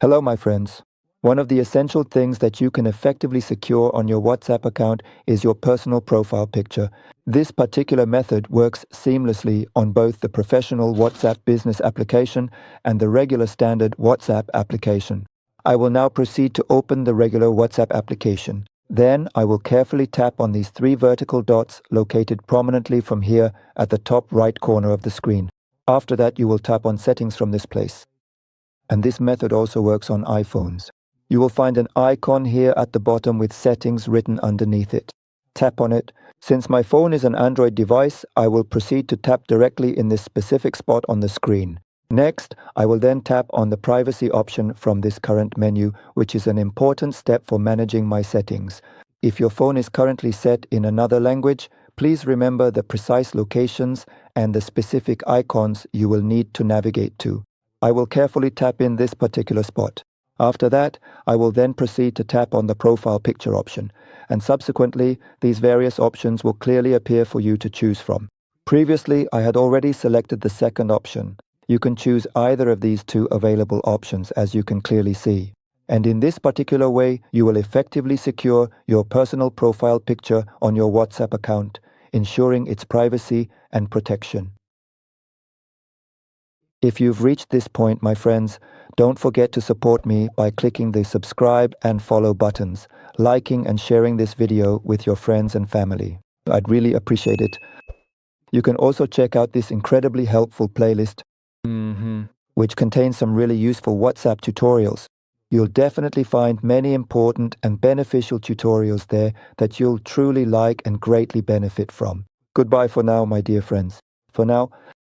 Hello, my friends. One of the essential things that you can effectively secure on your WhatsApp account is your personal profile picture. This particular method works seamlessly on both the professional WhatsApp business application and the regular standard WhatsApp application. I will now proceed to open the regular WhatsApp application. Then I will carefully tap on these three vertical dots located prominently from here at the top right corner of the screen. After that, you will tap on Settings from this place. And this method also works on iPhones. You will find an icon here at the bottom with settings written underneath it. Tap on it. Since my phone is an Android device, I will proceed to tap directly in this specific spot on the screen. Next, I will then tap on the privacy option from this current menu, which is an important step for managing my settings. If your phone is currently set in another language, please remember the precise locations and the specific icons you will need to navigate to. I will carefully tap in this particular spot. After that, I will then proceed to tap on the profile picture option, and subsequently, these various options will clearly appear for you to choose from. Previously, I had already selected the second option. You can choose either of these two available options, as you can clearly see. And in this particular way, you will effectively secure your personal profile picture on your WhatsApp account, ensuring its privacy and protection. If you've reached this point, my friends, don't forget to support me by clicking the subscribe and follow buttons, liking and sharing this video with your friends and family. I'd really appreciate it. You can also check out this incredibly helpful playlist, which contains some really useful WhatsApp tutorials. You'll definitely find many important and beneficial tutorials there that you'll truly like and greatly benefit from. Goodbye for now, my dear friends. For now,